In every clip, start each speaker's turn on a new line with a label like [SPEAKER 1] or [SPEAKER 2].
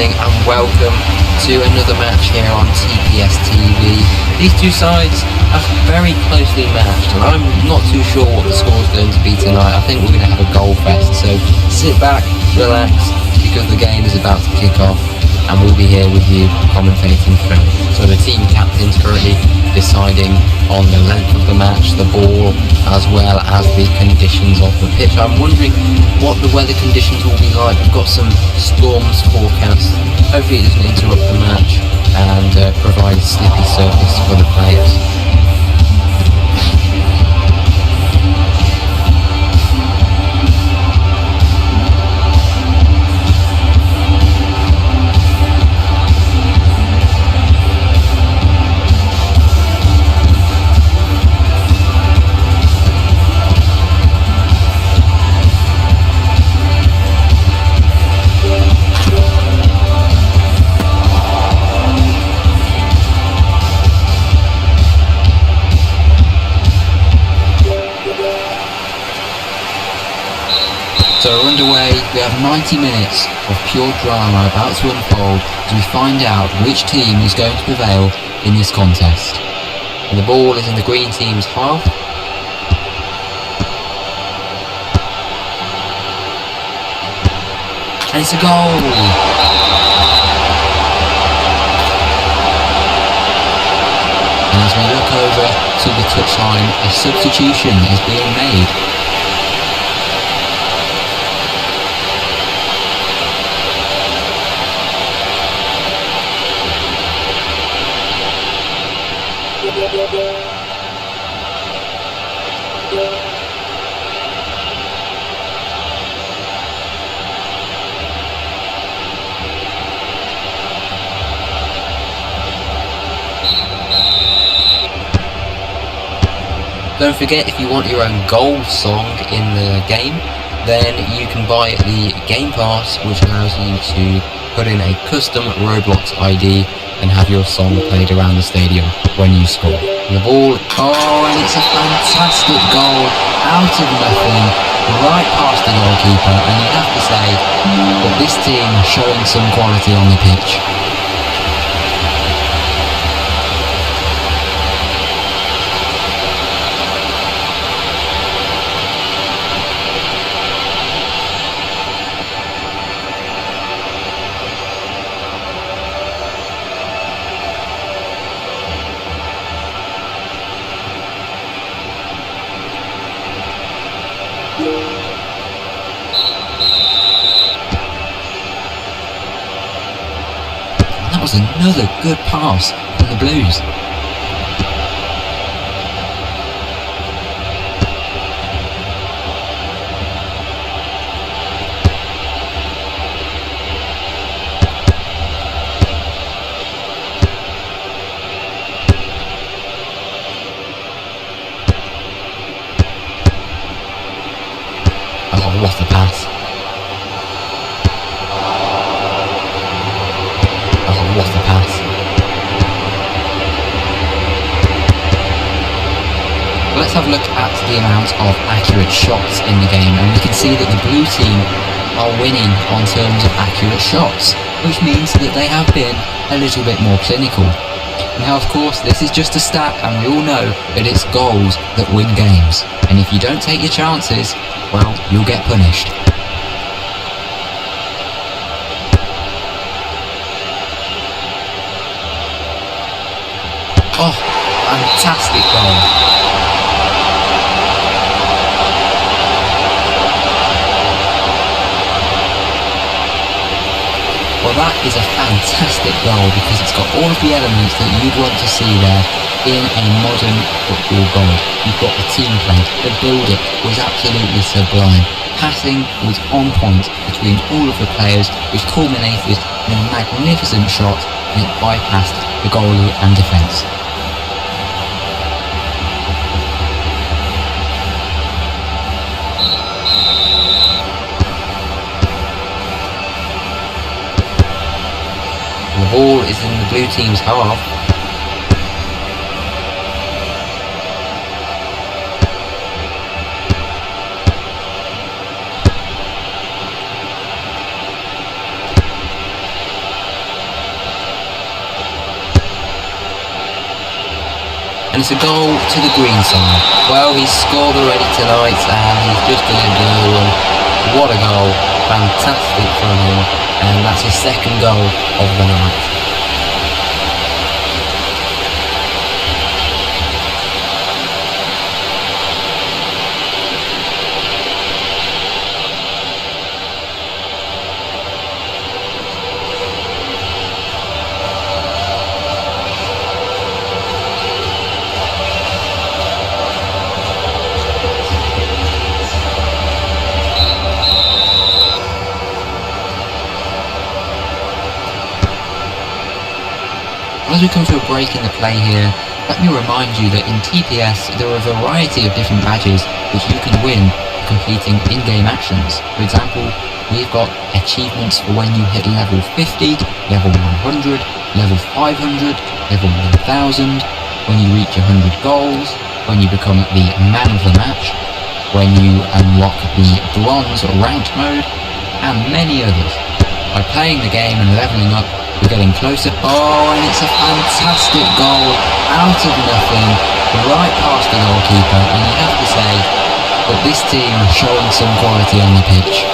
[SPEAKER 1] evening and welcome to another match here on TPS TV. These two sides are very closely matched and I'm not too sure what the score is going to be tonight. I think we're going to have a goal fest, so sit back, relax, because the game is about to kick off and we'll be here with you commentating through. So the team captain's currently deciding on the length of the match, the ball, as well as the conditions of the pitch. I'm wondering what the weather conditions will be like. We've got some storms forecast. Hopefully it doesn't interrupt the match and provide a slippy surface for the players. So we're underway, we have 90 minutes of pure drama about to unfold as we find out which team is going to prevail in this contest. And the ball is in the green team's half. And it's a goal! And as we look over to the touchline, a substitution is being made. Don't forget, if you want your own goal song in the game, then you can buy the Game Pass, which allows you to put in a custom Roblox ID and have your song played around the stadium when you score. And the ball, and it's a fantastic goal out of nothing, right past the goalkeeper, and you have to say that this team is showing some quality on the pitch. That was another good pass from the Blues. Oh, what a pass. What a pass. Let's have a look at the amount of accurate shots in the game, and we can see that the blue team are winning on terms of accurate shots, which means that they have been a little bit more clinical. Now of course this is just a stat, and we all know that it's goals that win games, and if you don't take your chances, well, you'll get punished. Oh, fantastic goal. Well, that is a fantastic goal because it's got all of the elements that you'd want to see there in a modern football goal. You've got the team play, the build-up was absolutely sublime. Passing was on point between all of the players, which culminated in a magnificent shot, and it bypassed the goalie and defence. The ball is in the blue team's half. and it's a goal to the green side. Well, he's scored already tonight, and he's just delivered another one. What a goal. Fantastic from him, and that's his second goal of the night. As we come to a break in the play here, let me remind you that in TPS there are a variety of different badges which you can win for completing in-game actions. For example, we've got achievements for when you hit level 50, level 100, level 500, level 1000, when you reach 100 goals, when you become the man of the match, when you unlock the bronze or ranked mode, and many others. By playing the game and leveling up, we're getting closer. Oh, and it's a fantastic goal out of nothing, right past the goalkeeper, and you have to say that this team are showing some quality on the pitch.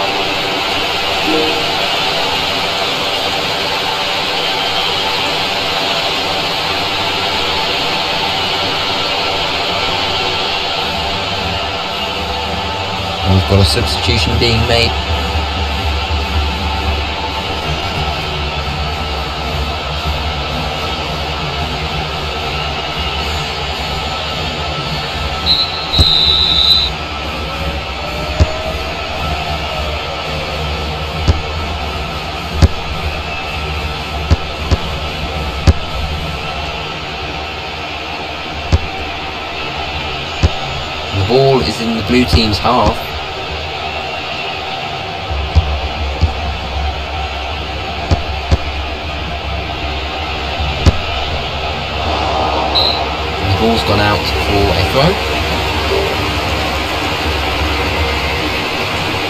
[SPEAKER 1] And we've got a substitution being made. The ball is in the blue team's half. And the ball's gone out for a throw.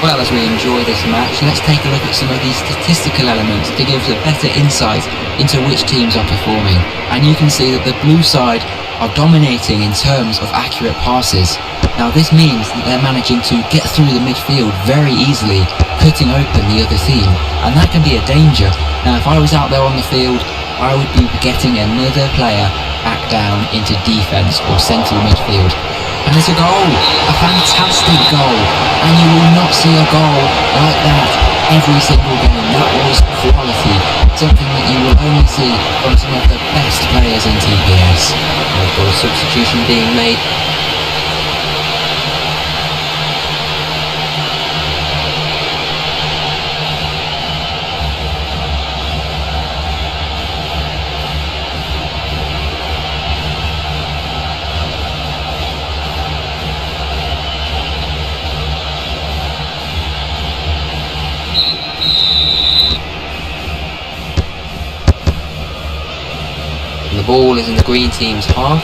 [SPEAKER 1] Well, as we enjoy this match, let's take a look at some of these statistical elements to give us a better insight into which teams are performing. And you can see that the blue side are dominating in terms of accurate passes. Now this means that they're managing to get through the midfield very easily, cutting open the other team, and that can be a danger. Now if I was out there on the field, I would be getting another player back down into defence or central midfield. And there's a goal, a fantastic goal, and you will not see a goal like that every single game. That was quality, something that you will only see from some of the best players in TPS. We've got a substitution being made. The ball is in the green team's half.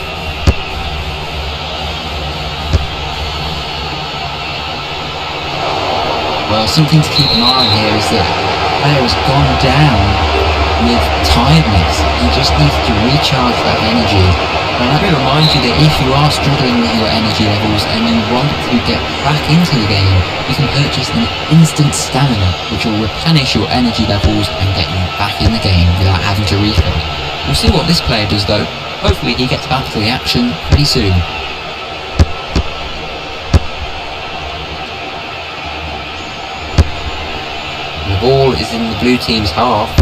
[SPEAKER 1] Well, something to keep an eye on here is that the player has gone down with tiredness. He just needs to recharge that energy. Now let me remind you that if you are struggling with your energy levels and you want to get back into the game, you can purchase an instant stamina which will replenish your energy levels and get you back in the game without having to refill. We'll see what this player does though. Hopefully he gets back to the action pretty soon. The ball is in the blue team's half.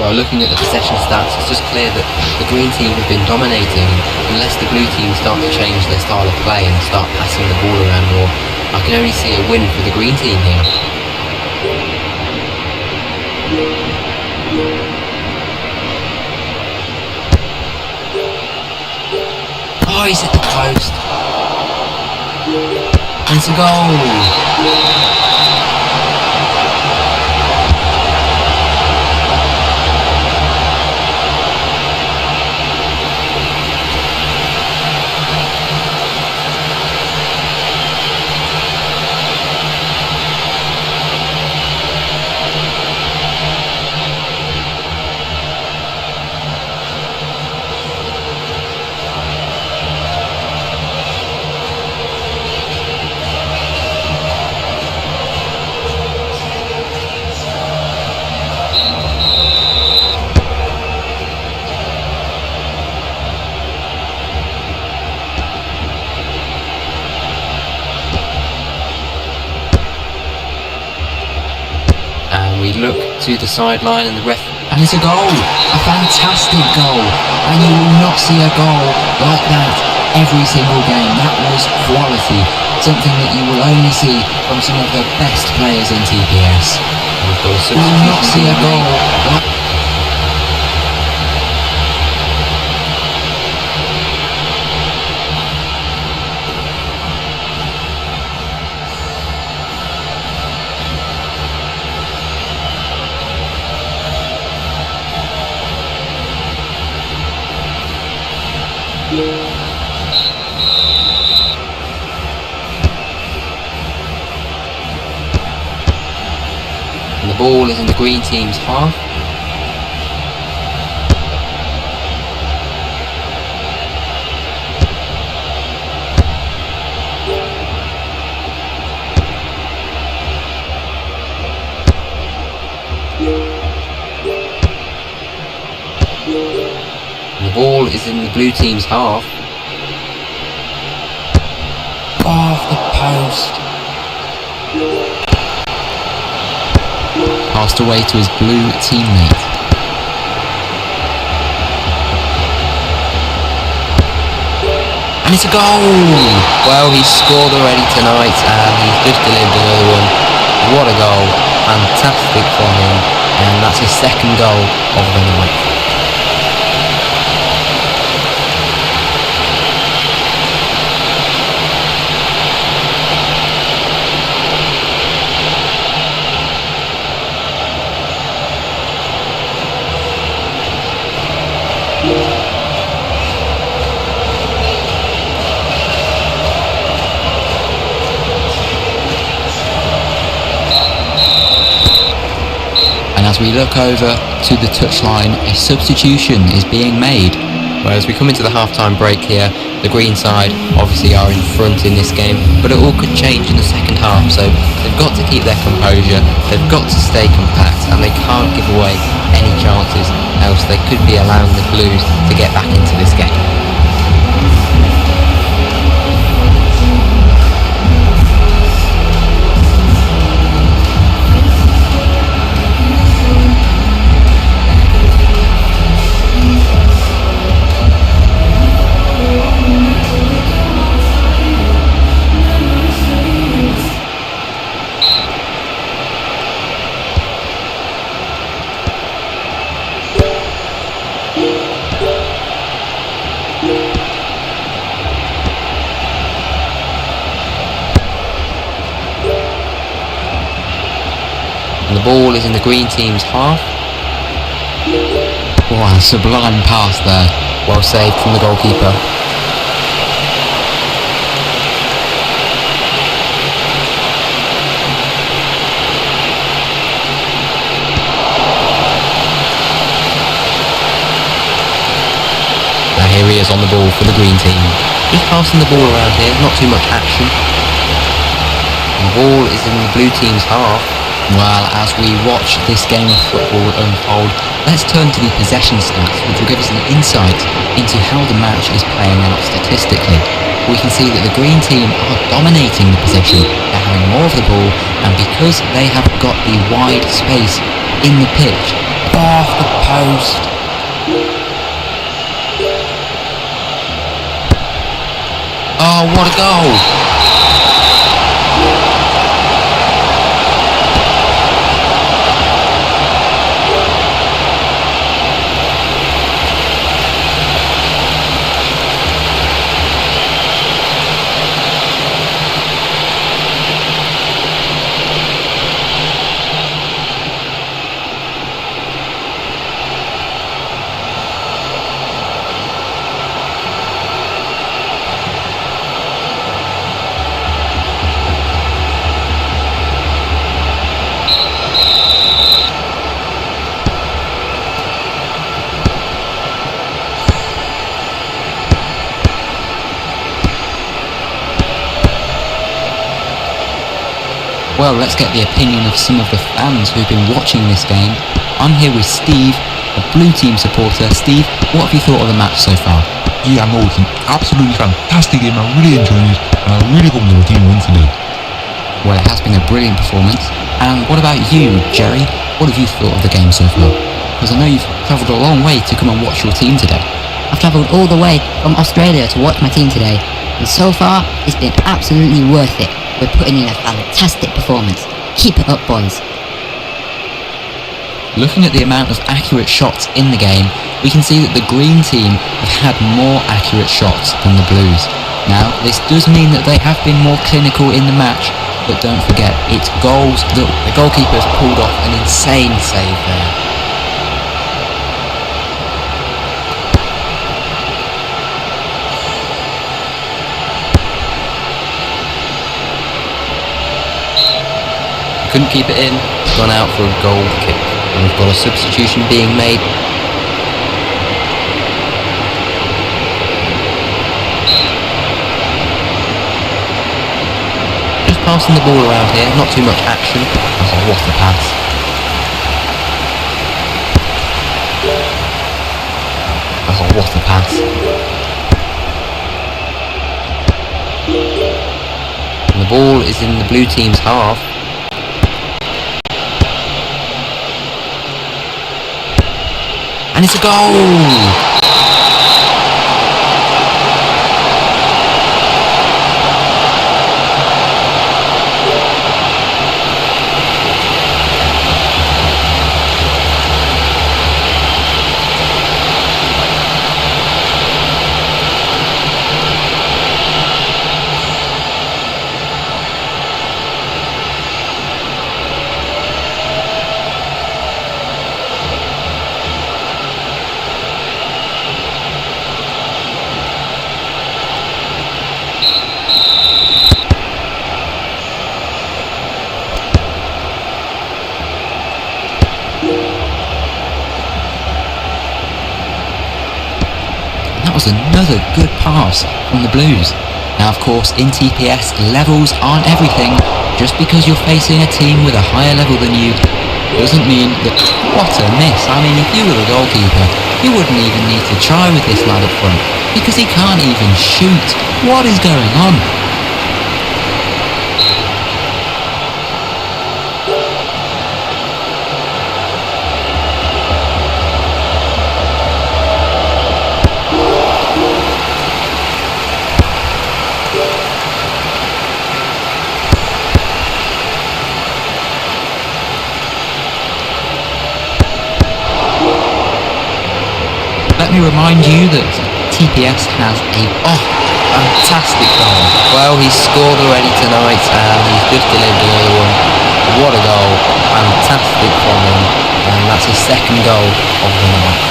[SPEAKER 1] Well, looking at the possession stats, it's just clear that the green team have been dominating. Unless the blue team start to change their style of play and start passing the ball around more, I can only see a win for the green team here. Oh, he's hit the post. And it's a goal. we look to the sideline and the ref, and it's a goal, a fantastic goal, and you will not see a goal like that every single game. That was quality, something that you will only see from some of the best players in TPS. You will not see a goal like and the ball is in the green team's half. And the ball is in the blue team's half. Off the post. Passed away to his blue teammate. And it's a goal! Well, he's scored already tonight and he's just delivered another one. What a goal. Fantastic from him. And that's his second goal of the night. As we look over to the touchline, a substitution is being made. Well, as we come into the half-time break here, the green side obviously are in front in this game, but it all could change in the second half, so they've got to keep their composure, they've got to stay compact, and they can't give away any chances, else they could be allowing the Blues to get back into this game. And the ball is in the green team's half. Wow, sublime pass there. Well saved from the goalkeeper. Now here he is on the ball for the green team. Just passing the ball around here, not too much action. And the ball is in the blue team's half. Well, as we watch this game of football unfold, let's turn to the possession stats, which will give us an insight into how the match is playing out statistically. We can see that the green team are dominating the possession, they're having more of the ball, and because they have got the wide space in the pitch, off the post. Oh, what a goal! Well, let's get the opinion of some of the fans who've been watching this game. I'm here with Steve, a blue team supporter. Steve, what have you thought of the match so far?
[SPEAKER 2] Yeah, no, it's an absolutely fantastic game. I really enjoyed it, and I really hope the team wins today.
[SPEAKER 1] Well, it has been a brilliant performance. And what about you, Jerry?
[SPEAKER 3] What have you thought of the game so far? Because I know you've travelled a long way to come and watch your team today.
[SPEAKER 4] I've travelled all the way from Australia to watch my team today, and so far, it's been absolutely worth it. We're putting in a fantastic performance. Keep it up, boys.
[SPEAKER 3] Looking at the amount of accurate shots in the game, we can see that the green team have had more accurate shots than the blues. Now, this does mean that they have been more clinical in the match, but don't forget, it's goals that
[SPEAKER 1] The goalkeeper has pulled off an insane save there. Couldn't keep it in, gone out for a goal kick. And we've got a substitution being made. Just passing the ball around here, not too much action. Oh, what a pass. Oh, what a pass. And the ball is in the blue team's half. And it's a goal! That was another good pass from the Blues. Now, of course, in TPS, levels aren't everything. Just because you're facing a team with a higher level than you doesn't mean that... What a miss! I mean, if you were the goalkeeper, you wouldn't even need to try with this lad up front, because he can't even shoot. What is going on? Let me remind you that TPS has a fantastic goal. Well, he's scored already tonight and he's just delivered another one. What a goal. Fantastic from him. And that's his second goal of the night.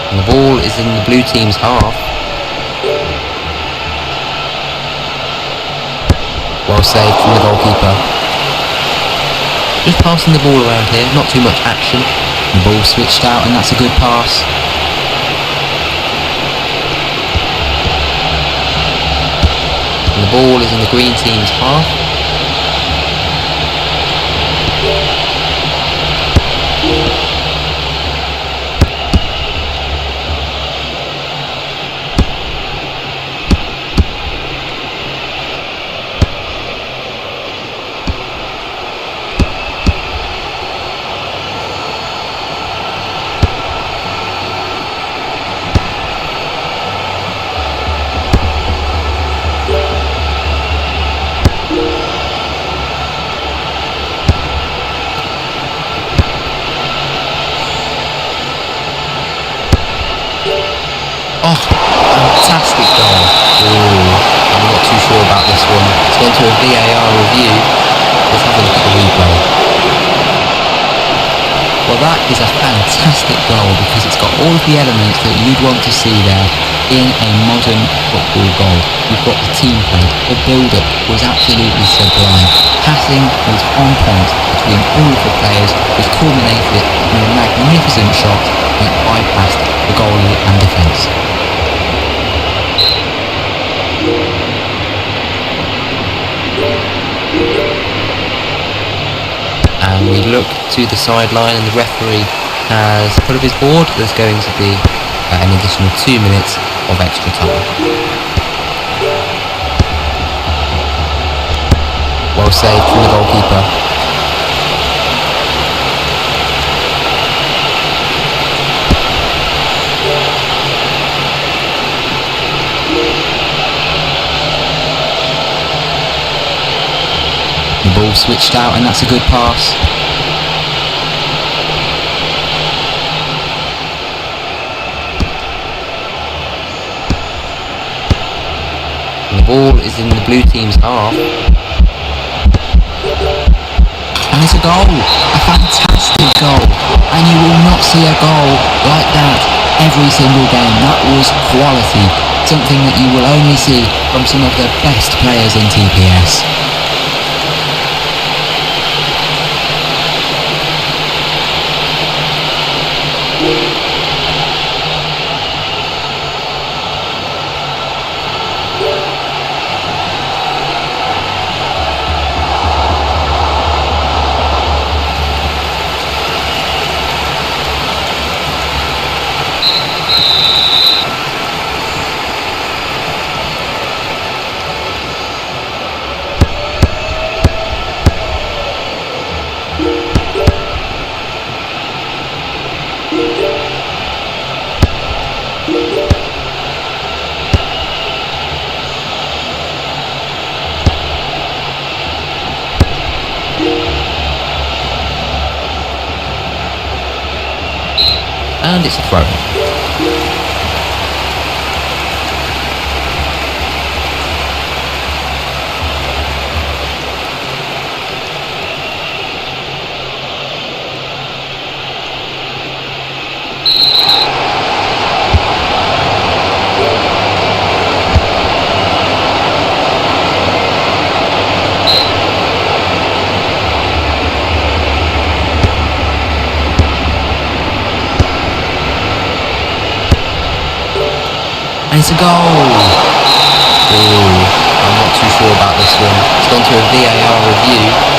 [SPEAKER 1] And the ball is in the blue team's half. Well saved from the goalkeeper. Just passing the ball around here, not too much action.
[SPEAKER 3] The ball switched out and that's a good pass.
[SPEAKER 1] And the ball is in the green team's half. Oh, fantastic goal. Ooh, I'm not too sure about this one. It's gone to a VAR review. Let's have a look at the replay. Well,
[SPEAKER 3] Well, that is a fantastic goal because it's got all of the elements that you'd want to see there in a modern football goal. You've got the team play, the build-up was absolutely sublime. Passing was on point between all of the players, which culminated in a magnificent shot that bypassed the goalie and defence.
[SPEAKER 1] And we look to the sideline and the referee has put up his board. There's going to be an additional 2 minutes of extra time. Well saved from the goalkeeper.
[SPEAKER 3] The ball switched out and that's a good pass.
[SPEAKER 1] The ball is in the blue team's half.
[SPEAKER 3] And it's a goal! A fantastic goal! And you will not see a goal like that every single game. That was quality. Something that you will only see from some of the best players in TPS.
[SPEAKER 1] And it's a throw.
[SPEAKER 3] And it's a goal!
[SPEAKER 1] Ooh, I'm not too sure about this one. It's gone to a VAR review.